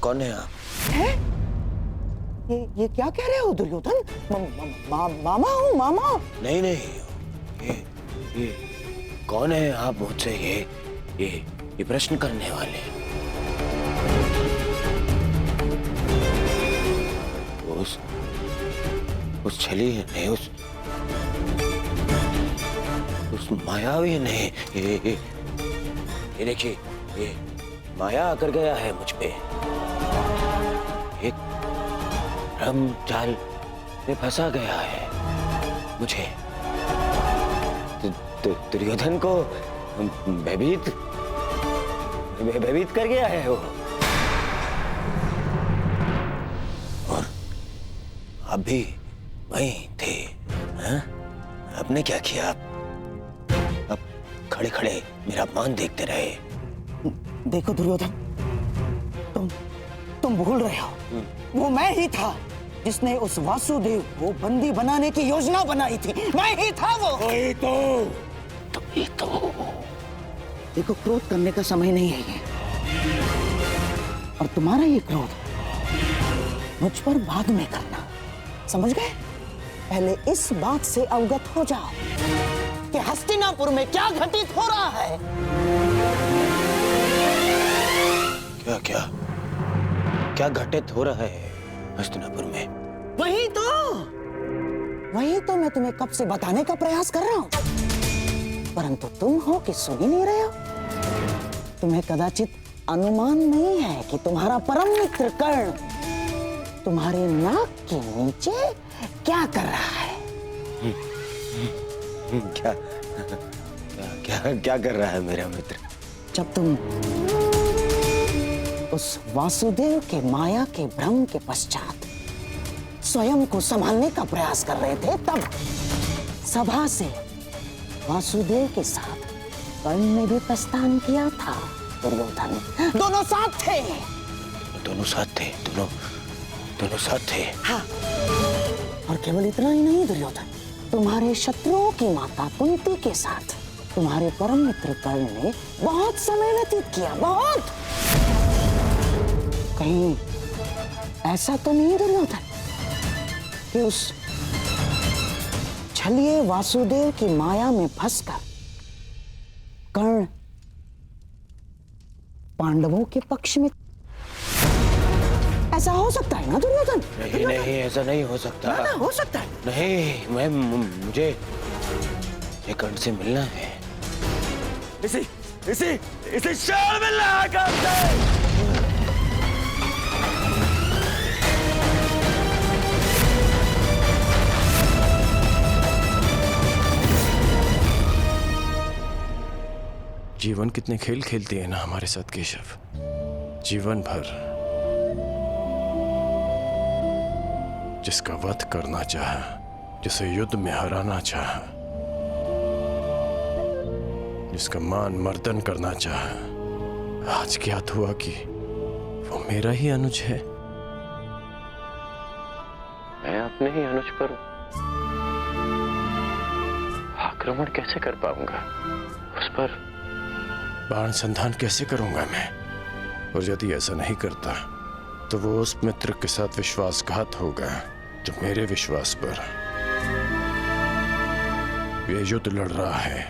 कौन है आप? है? ये क्या कह रहे हो दुर्योधन? मामा हूँ, मामा। नहीं नहीं, ये कौन है आप मुझसे ये प्रश्न करने वाले? उस छली ने, उस मायावी ने, ये देखिए, ये माया आकर गया है मुझ पे। एक भ्रम जाल में फंसा गया है मुझे। दुर्योधन को भयभीत कर गया है वो। और आप भी वहीं थे, हाँ? आपने क्या किया? आप खड़े खड़े मेरा अपमान देखते रहे। देखो दुर्योधन, तुम भूल रहे हो, वो मैं ही था जिसने उस वासुदेव को बंदी बनाने की योजना बनाई थी। मैं ही था वो। ये तो देखो, क्रोध करने का समय नहीं है ये, और तुम्हारा ये क्रोध मुझ पर बाद में करना, समझ गए? पहले इस बात से अवगत हो जाओ कि हस्तिनापुर में क्या घटित हो रहा है। क्या घटित हो रहा है हस्तिनापुर में? वही तो मैं तुम्हें कब से बताने का प्रयास कर रहा हूं, परंतु तुम हो कि सुन ही नहीं रहे हो। तुम्हें कदाचित अनुमान नहीं है कि तुम्हारा परम मित्र कर्ण तुम्हारे नाक के नीचे क्या कर रहा है। क्या कर रहा है मेरा मित्र? जब तुम उस वासुदेव के माया के भ्रम के पश्चात स्वयं को संभालने का प्रयास कर रहे थे, तब सभा से वासुदेव के साथ कर्ण ने भी प्रस्थान किया था। दुर्योधन, दोनों साथ थे। दोनों साथ थे। हाँ, और केवल इतना ही नहीं दुर्योधन, तुम्हारे शत्रुओं की माता कुंती के साथ तुम्हारे परम मित्र कर्ण ने बहुत समय व्यतीत किया। बहुत। कहीं ऐसा तो नहीं दुर्योधन कि उस छलिए वासुदेव की माया में फंसकर कर्ण पांडवों के पक्ष में? ऐसा हो सकता है ना दुर्योधन? नहीं, ऐसा नहीं हो सकता। ना, हो सकता है। नहीं, मुझे ये कर्ण से मिलना है। इसे शाल मिलना है। जीवन कितने खेल खेलती है ना हमारे साथ केशव। जीवन भर जिसका वध करना चाहा, जिसे युद्ध में हराना चाहा, जिसका मान मर्दन करना चाहा, आज ज्ञात हुआ कि वो मेरा ही अनुज है। मैं अपने ही अनुज पर आक्रमण कैसे कर पाऊंगा? उस पर बाण संधान कैसे करूंगा मैं? और यदि ऐसा नहीं करता तो वो उस मित्र के साथ विश्वासघात होगा जो मेरे विश्वास पर ये युद्ध लड़ रहा है।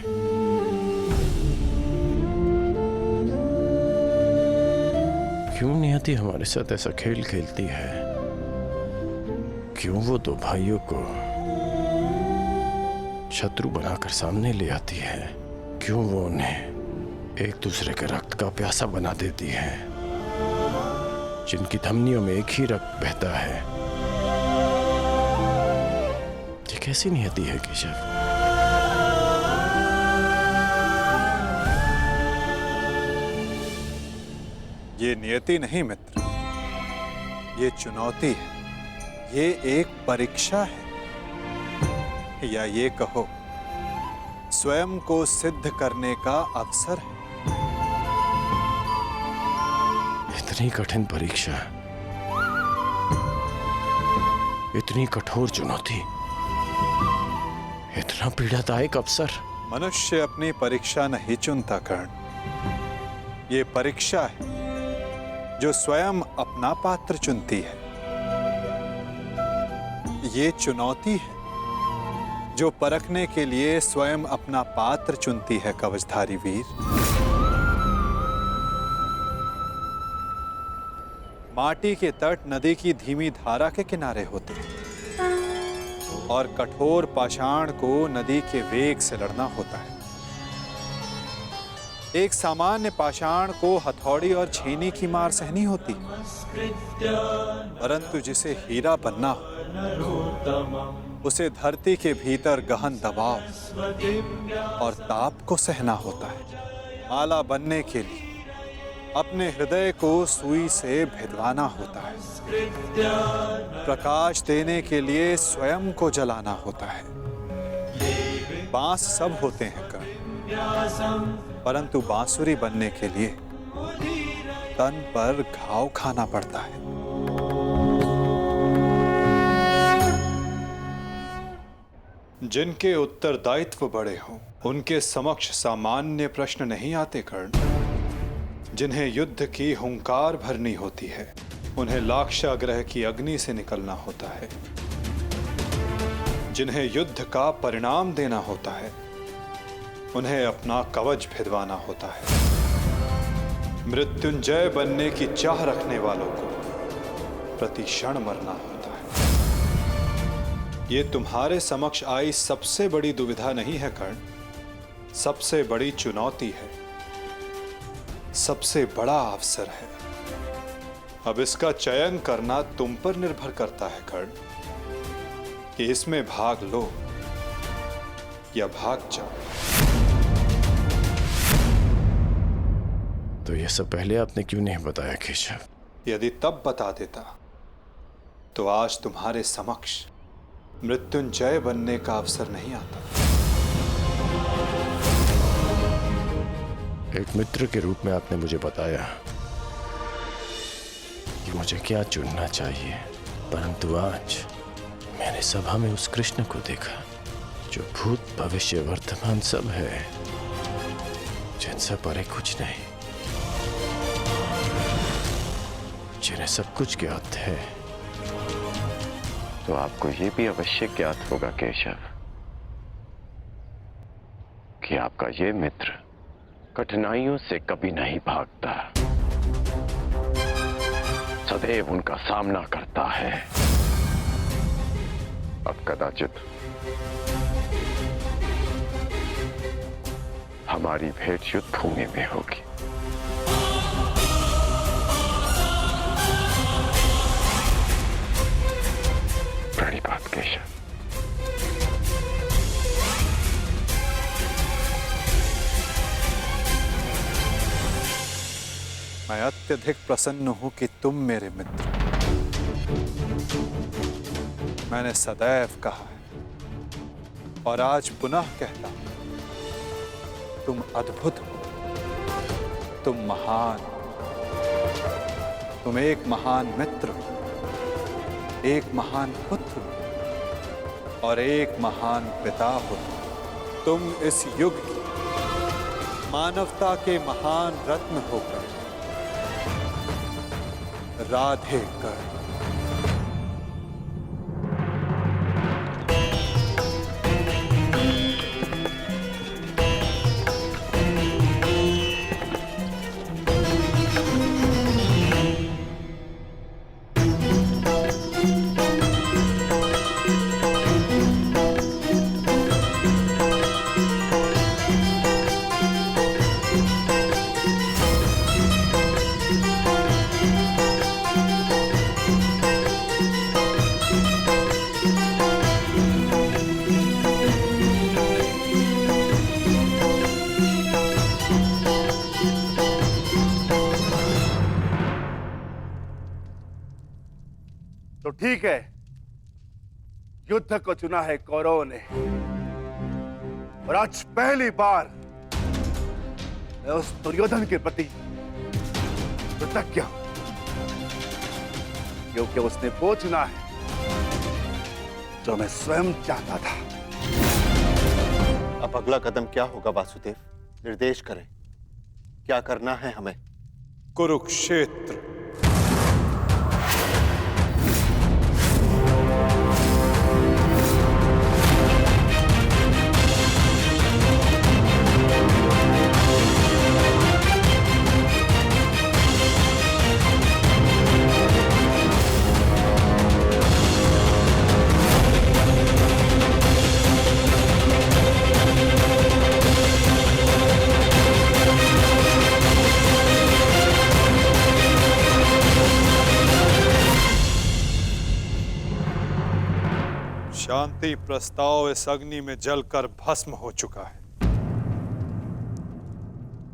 क्यों नियति हमारे साथ ऐसा खेल खेलती है? क्यों वो दो भाइयों को शत्रु बनाकर सामने ले आती है? क्यों वो उन्हें एक दूसरे के रक्त का प्यासा बना देती है, जिनकी धमनियों में एक ही रक्त बहता है? ये कैसी नियति है केशव? ये नियति नहीं मित्र, ये चुनौती है, ये एक परीक्षा है, या ये कहो स्वयं को सिद्ध करने का अवसर है। इतनी कठिन परीक्षा, इतनी कठोर चुनौती इतना पीड़ादायक अवसर। मनुष्य अपनी परीक्षा नहीं चुनता कर्ण, ये परीक्षा है जो स्वयं अपना पात्र चुनती है। ये चुनौती है जो परखने के लिए स्वयं अपना पात्र चुनती है कवचधारी वीर। माटी के तट नदी की धीमी धारा के किनारे होते हैं और कठोर पाषाण को नदी के वेग से लड़ना होता है। एक सामान्य पाषाण को हथौड़ी और छेनी की मार सहनी होती है, परंतु जिसे हीरा बनना हो उसे धरती के भीतर गहन दबाव और ताप को सहना होता है। माला बनने के लिए अपने हृदय को सुई से भिदवाना होता है। प्रकाश देने के लिए स्वयं को जलाना होता है। बांस सब होते हैं कर्ण, परंतु बांसुरी बनने के लिए तन पर घाव खाना पड़ता है। जिनके उत्तरदायित्व बड़े हों उनके समक्ष सामान्य प्रश्न नहीं आते कर्ण। जिन्हें युद्ध की हुंकार भरनी होती है उन्हें लाक्षागृह की अग्नि से निकलना होता है। जिन्हें युद्ध का परिणाम देना होता है उन्हें अपना कवच भिदवाना होता है। मृत्युंजय बनने की चाह रखने वालों को प्रति क्षण मरना होता है। ये तुम्हारे समक्ष आई सबसे बड़ी दुविधा नहीं है कर्ण, सबसे बड़ी चुनौती है, सबसे बड़ा अवसर है। अब इसका चयन करना तुम पर निर्भर करता है कर्ण कि इसमें भाग लो या भाग जाओ। तो ये सब पहले आपने क्यों नहीं बताया केशव? यदि तब बता देता तो आज तुम्हारे समक्ष मृत्युंजय बनने का अवसर नहीं आता। एक मित्र के रूप में आपने मुझे बताया कि मुझे क्या चुनना चाहिए, परंतु आज मैंने सभा में उस कृष्ण को देखा जो भूत भविष्य वर्तमान सब है, जिनसे परे कुछ नहीं, जिन्हें सब कुछ ज्ञात है। तो आपको ये भी अवश्य ज्ञात होगा केशव कि आपका ये मित्र कठिनाइयों से कभी नहीं भागता, सदैव उनका सामना करता है। अब कदाचित हमारी भेंट युद्ध भूमि में होगी। बड़ी बात केशव। मैं अत्यधिक प्रसन्न हूं कि तुम मेरे मित्र। मैंने सदैव कहा है और आज पुनः कहता हूं, तुम अद्भुत हो, तुम महान, तुम एक महान मित्र हो, एक महान पुत्र हो और एक महान पिता हो। तुम इस युग की मानवता के महान रत्न होकर राधे कर। तो ठीक है, युद्ध को चुना है कौरवों ने और आज पहली बार मैं उस दुर्योधन के प्रति कृतज्ञ हूं, क्योंकि उसने वो चुना है जो मैं स्वयं चाहता था। अब अगला कदम क्या होगा वासुदेव? निर्देश करें, क्या करना है हमें? कुरुक्षेत्र। शांति प्रस्ताव इस अग्नि में जलकर भस्म हो चुका है।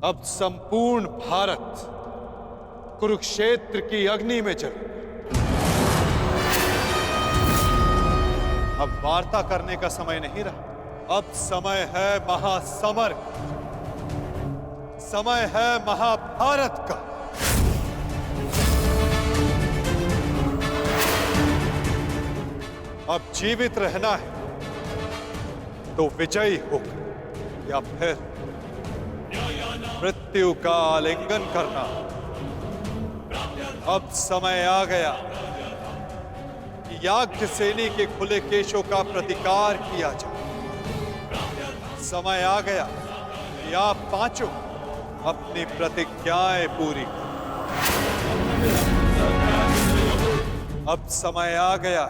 अब संपूर्ण भारत कुरुक्षेत्र की अग्नि में जले। अब वार्ता करने का समय नहीं रहा, अब समय है महासमर, समय है महाभारत का। अब जीवित रहना है तो विजयी होकर या फिर मृत्यु का आलिंगन करना। अब समय आ गया कि याज्ञसेनी के खुले केशों का प्रतिकार किया जाए। समय आ गया कि आप पांचों अपनी प्रतिज्ञाएं पूरी करें। अब समय आ गया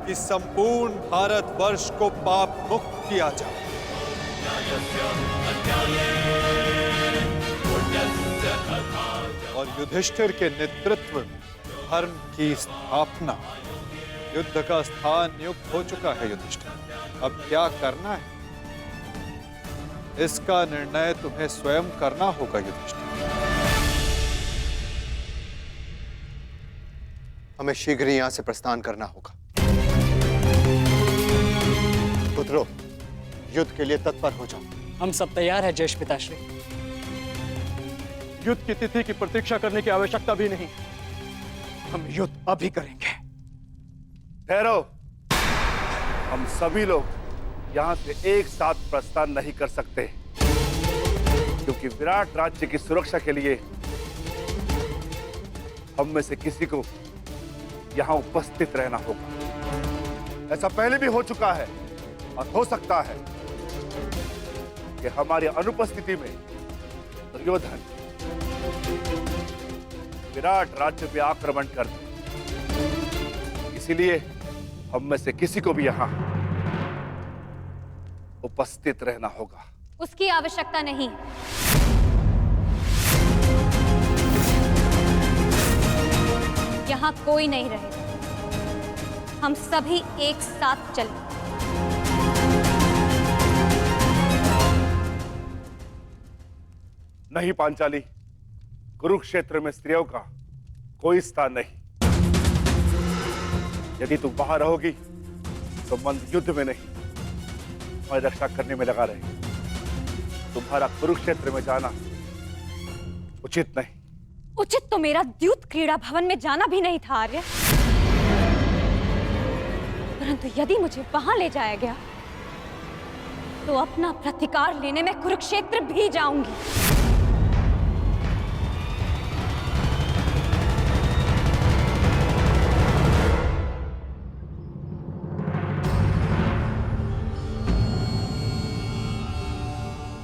कि संपूर्ण भारतवर्ष को पाप मुक्त किया जाए। और युधिष्ठिर के नेतृत्व में धर्म की स्थापना, युद्ध का स्थान नियुक्त हो चुका है। युधिष्ठिर, अब क्या करना है इसका निर्णय तुम्हें स्वयं करना होगा। युधिष्ठिर, हमें शीघ्र ही यहां से प्रस्थान करना होगा। पुत्रों, युद्ध के लिए तत्पर हो जाओ। हम सब तैयार हैं ज्येष्ठ पिताश्री। युद्ध की तिथि की प्रतीक्षा करने की आवश्यकता भी नहीं, हम युद्ध अभी करेंगे। ठहरो, हम सभी लोग यहां से एक साथ प्रस्थान नहीं कर सकते, क्योंकि विराट राज्य की सुरक्षा के लिए हम में से किसी को यहां उपस्थित रहना होगा। ऐसा पहले भी हो चुका है और हो सकता है कि हमारी अनुपस्थिति में दुर्योधन विराट राज्य पे आक्रमण कर दे। इसीलिए हम में से किसी को भी यहां उपस्थित रहना होगा। उसकी आवश्यकता नहीं। यहां कोई नहीं रहेगा, हम सभी एक साथ चलें। नहीं पांचाली, कुरुक्षेत्र में स्त्रियों का कोई स्थान नहीं। यदि तुम वहां रहोगी तो मन युद्ध में नहीं, और रक्षा करने में लगा रहेगी। तुम्हारा कुरुक्षेत्र में जाना उचित नहीं। उचित तो मेरा द्यूत क्रीड़ा भवन में जाना भी नहीं था आर्य, परंतु यदि मुझे वहां ले जाया गया तो अपना प्रतिकार लेने में कुरुक्षेत्र भी जाऊंगी।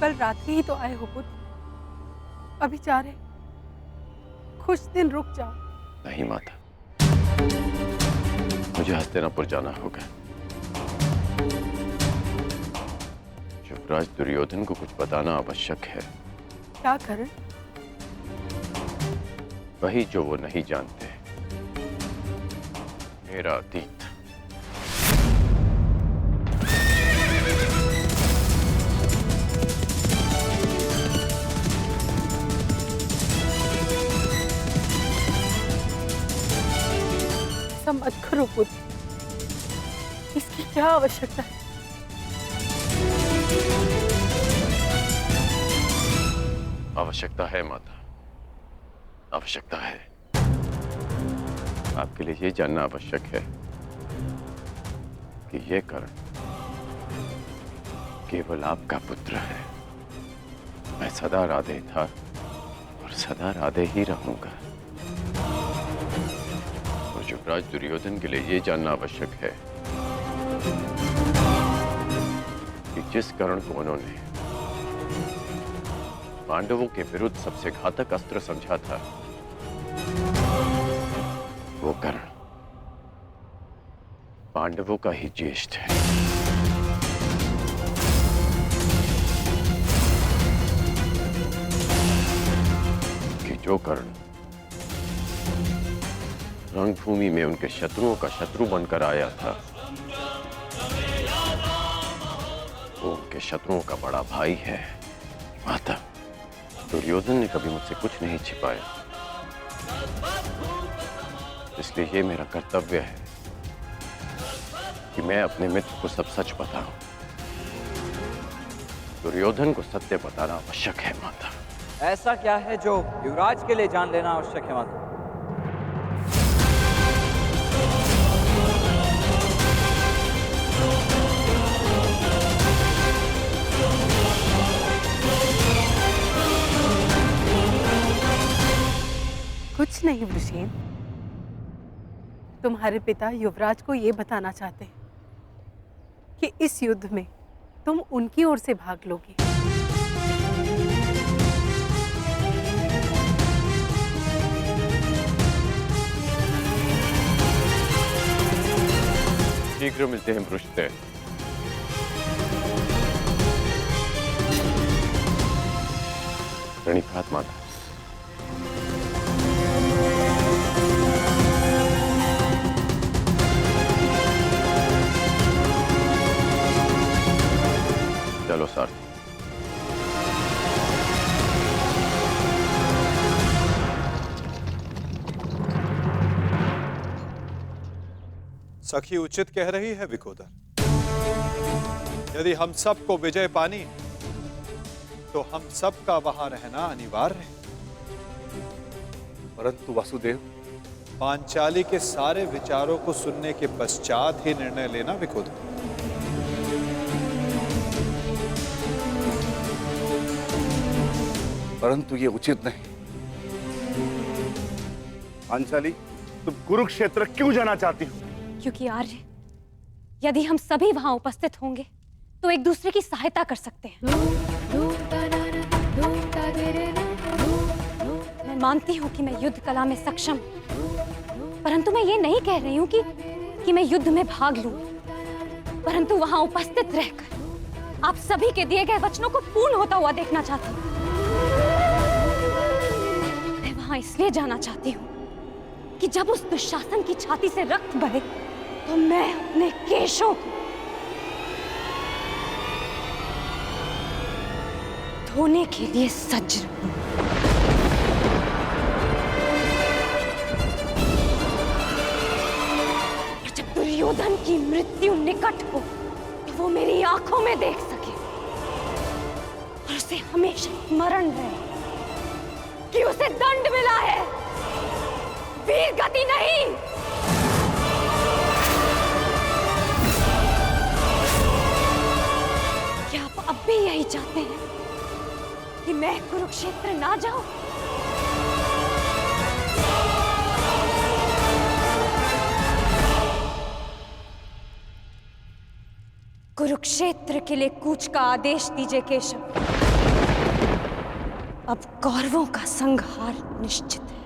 कल रात्रि ही तो आए हो पुत्र, अभी जा रहे? कुछ दिन रुक जाओ। नहीं माता, मुझे हस्तिनापुर जाना होगा। युवराज दुर्योधन को कुछ बताना आवश्यक है। क्या कारण? वही जो वो नहीं जानते, मेरा अतीत। मत करो पुत्र, इसकी क्या आवश्यकता है? आवश्यकता है माता, आवश्यकता है। आपके लिए ये जानना आवश्यक है कि ये कारण केवल आपका पुत्र है। मैं सदा राधे था और सदा राधे ही रहूंगा। और युवराज दुर्योधन के लिए ये जानना आवश्यक है कि जिस कर्ण को उन्होंने पांडवों के विरुद्ध सबसे घातक अस्त्र समझा था, वो कर्ण पांडवों का ही ज्येष्ठ है। कि जो कर्ण रणभूमि में उनके शत्रुओं का शत्रु बनकर आया था, वो उनके शत्रुओं का बड़ा भाई है। माता, दुर्योधन ने कभी मुझसे कुछ नहीं छिपाया, इसलिए ये मेरा कर्तव्य है कि मैं अपने मित्र को सब सच बताऊं। दुर्योधन को सत्य बताना आवश्यक है माता। ऐसा क्या है जो युवराज के लिए जान लेना आवश्यक है माता? कुछ नहीं वृषेण, तुम्हारे पिता युवराज को ये बताना चाहते हैं कि इस युद्ध में तुम उनकी ओर से भाग लोगे। शीघ्र मिलते हैं पृष्ठदेव। प्रणिपात माता। चलो सारथी। सखी उचित कह रही है विकोदर। यदि हम सबको विजय पानी है, तो हम सबका वहां रहना अनिवार्य है। परंतु वासुदेव, पांचाली के सारे विचारों को सुनने के पश्चात ही निर्णय लेना विकोदर। परंतु ये उचित नहीं। पांचाली, तुम कुरुक्षेत्र क्यों जाना चाहती हो? क्योंकि आर्य, यदि हम सभी वहां उपस्थित होंगे तो एक दूसरे की सहायता कर सकते हैं। मैं मानती हूं कि मैं युद्ध कला में सक्षम हूं, परंतु मैं ये नहीं कह रही हूं कि मैं युद्ध में भाग लूं, परंतु वहां उपस्थित रहकर आप सभी के दिए गए वचनों को पूर्ण होता हुआ देखना चाहती हूं। मैं वहां इसलिए जाना चाहती हूं कि जब उस दुशासन की छाती से रक्त बहे तो मैं अपने केशों को धोने के लिए सज्ज रहूं। और जब दुर्योधन की मृत्यु निकट हो तो वो मेरी आंखों में देख सके और उसे हमेशा स्मरण रहे कि उसे दंड मिला है, वीर गति नहीं। क्या आप अब भी यही चाहते हैं कि मैं कुरुक्षेत्र ना जाऊं? कुरुक्षेत्र के लिए कूच का आदेश दीजिए केशव। अब कौरवों का संहार निश्चित है।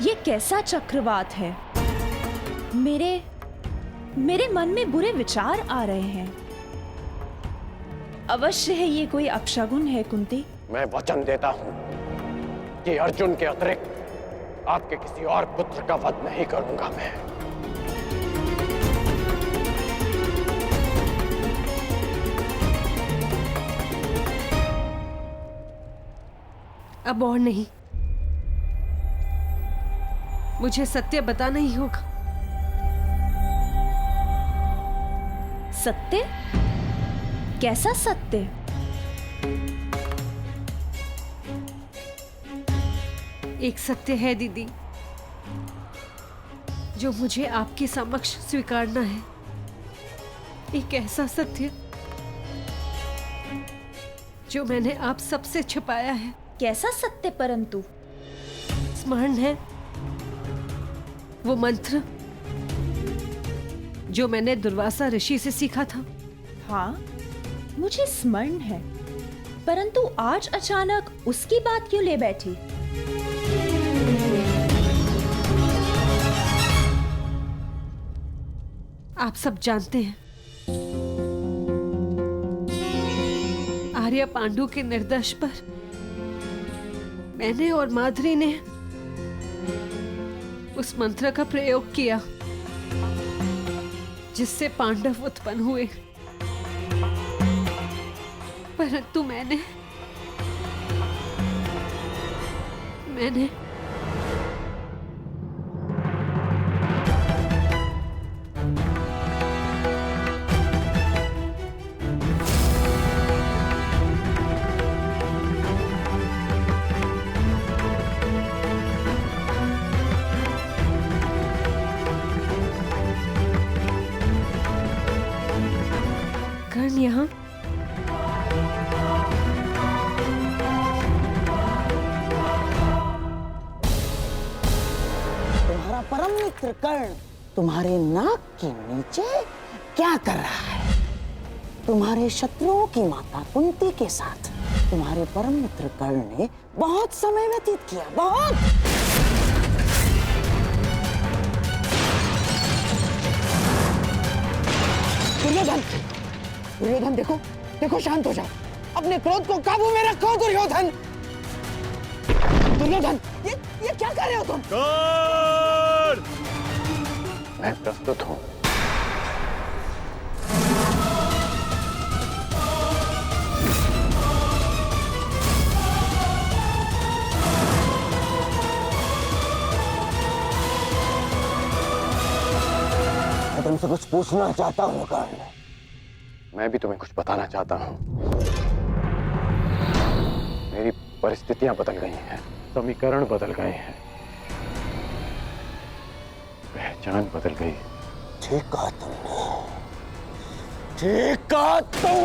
ये कैसा चक्रवात है? मेरे मन में बुरे विचार आ रहे हैं। अवश्य है ये कोई अपशगुन है कुंती। मैं वचन देता हूं कि अर्जुन के अतिरिक्त आपके किसी और पुत्र का वध नहीं करूंगा मैं। अब और नहीं, मुझे सत्य बताना ही होगा। सत्य? कैसा सत्य? एक सत्य है दीदी, जो मुझे आपके समक्ष स्वीकारना है। एक ऐसा सत्य जो मैंने आप सबसे छिपाया है। कैसा सत्य? परंतु स्मरण है वो मंत्र जो मैंने दुर्वासा ऋषि से सीखा था? हाँ, मुझे स्मरण है, परंतु आज अचानक उसकी बात क्यों ले बैठी? आप सब जानते हैं, आर्य पांडु के निर्देश पर मैंने और माधुरी ने उस मंत्र का प्रयोग किया जिससे पांडव उत्पन्न हुए, परंतु मैंने कर्ण यहाँ तुम्हारा परम मित्र कर्ण तुम्हारे नाक के नीचे क्या कर रहा है? तुम्हारे शत्रुओं की माता कुंती के साथ तुम्हारे परम मित्र कर्ण ने बहुत समय व्यतीत किया, बहुत। दुर्योधन, दुर्योधन देखो, देखो, शांत हो जाओ, अपने क्रोध को काबू में रखो। दुर्योधन, दुर्योधन, ये क्या कर रहे हो तुम? मैं प्रस्तुत हूं। मैं तुमसे कुछ पूछना चाहता हूँ कर्ण। मैं भी तुम्हें कुछ बताना चाहता हूं। मेरी परिस्थितियां बदल गई हैं, समीकरण बदल गए हैं, पहचान बदल गई। ठीक कहा तुमने, ठीक कहा तुम।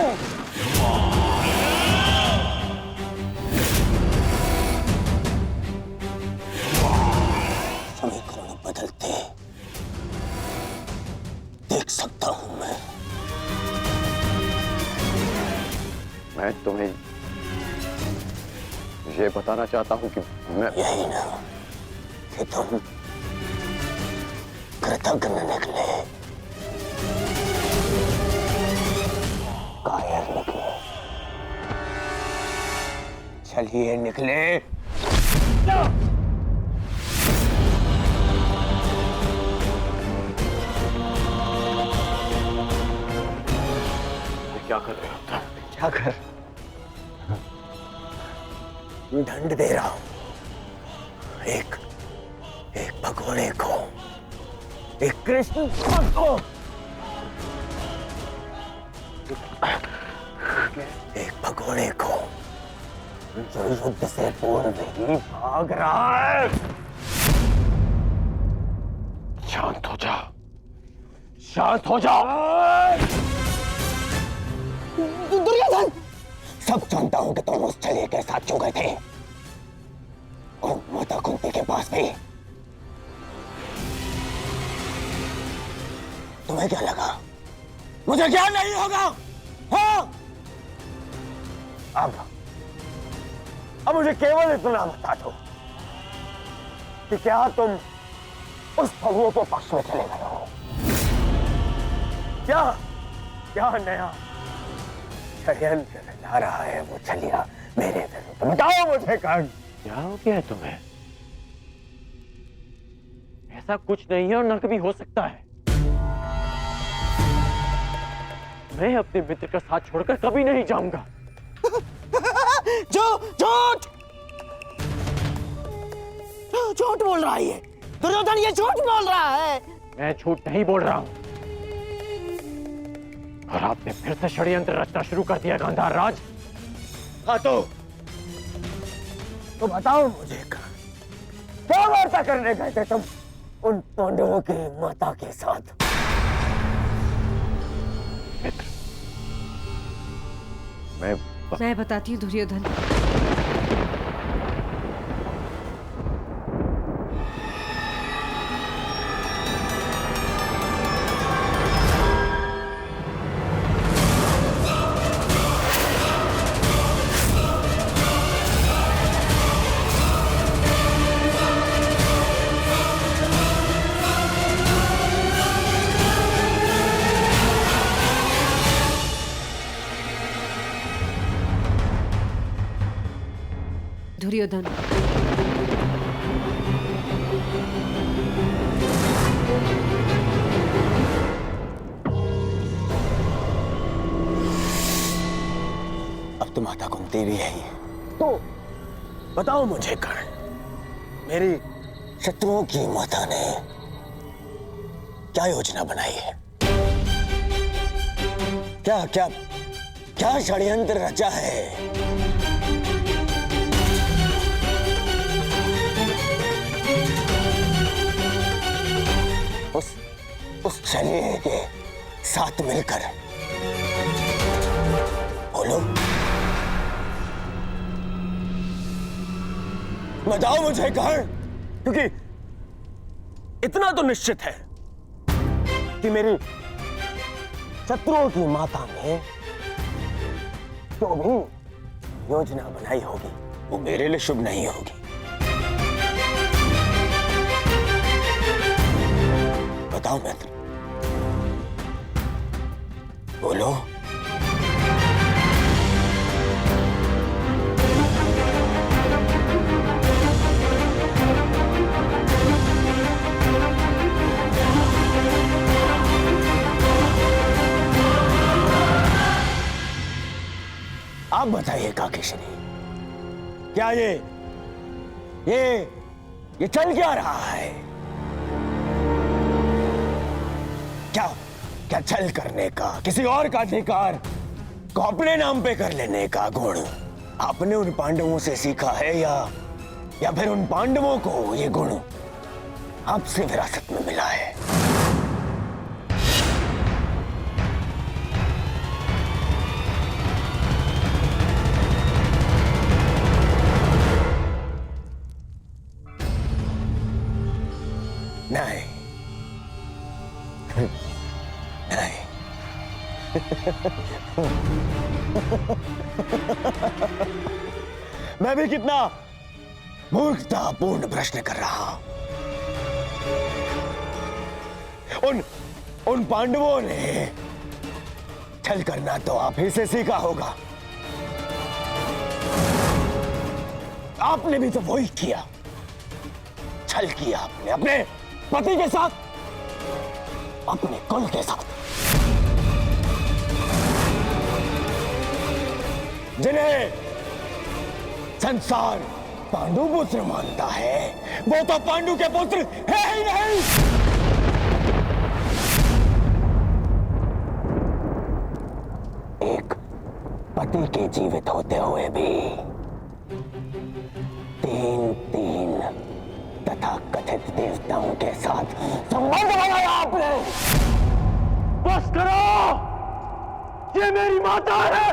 समीकरण बदलते देख सकता हूं मैं तुम्हें ये बताना चाहता हूं कि मैं यही ना कि तुम कृतज्ञ निकले, कायर निकले। चलिए निकले। क्या कर रहे हो तुम? क्या कर? दंड दे रहा हूं एक भगोड़े को, एक कृष्ण को, एक भगोड़े को जो युद्ध से पूर्व ही भाग रहा है। शांत हो जाओ, शांत हो जाओ। दुर्योधन, सब जानता हूं कि तुम उस छलिए के साथ क्यों गए थे और माता कुंती के पास भी। तुम्हें क्या लगा मुझे क्या नहीं होगा? हाँ? अब मुझे केवल इतना बता दो कि क्या तुम उस छलिए के पक्ष में चले गए हो? क्या नया षड्यंत्र रचा रहा है वो छलिया मेरे विरुद्ध? बताओ मुझे कर्ण। क्या हो गया है तुम्हें? ऐसा कुछ नहीं है और न कभी हो सकता है। मैं अपने मित्र का साथ छोड़कर कभी नहीं जाऊंगा। झूठ झूठ बोल रहा है ये दुर्योधन, ये झूठ बोल रहा है। मैं झूठ नहीं बोल रहा हूं और आपने फिर से षड्यंत्र रचना शुरू कर दिया गांधार राज। हाँ तो बताओ मुझे, क्या वार्ता करने गए थे तुम उन पांडवों की माता के साथ? मैं बताती हूँ दुर्योधन। दुर्योधन, अब तो माता कुंती भी है ही, तो बताओ मुझे कर्ण, मेरी शत्रुओं की माता ने क्या योजना बनाई है? क्या क्या क्या षड्यंत्र रचा है? उस शरीर के साथ मिलकर बोलो, बताओ मुझे कर्ण, क्योंकि इतना तो निश्चित है कि मेरी शत्रुओं की माता ने जो भी योजना बनाई होगी वो मेरे लिए शुभ नहीं होगी। बताओ मित्र, बोलो। आप बताइए काकेशनी, क्या ये चल क्या रहा है? क्या छल करने का, किसी और का अधिकार को अपने नाम पे कर लेने का गुण आपने उन पांडवों से सीखा है, या फिर उन पांडवों को ये गुण आपसे विरासत में मिला है? नहीं नहीं। मैं भी कितना मूर्खतापूर्ण प्रश्न कर रहा हूं। उन पांडवों ने छल करना तो आप ही से सीखा होगा। आपने भी तो वही किया, छल किया आपने अपने पति के साथ, अपने कुल के साथ। जिन्हें संसार पांडु पुत्र मानता है वो तो पांडु के पुत्र है ही नहीं। एक पति के जीवित होते हुए भी तीन तथा कथित देवताओं के साथ संबंध बनाया आपने। बस करो, ये मेरी माता है।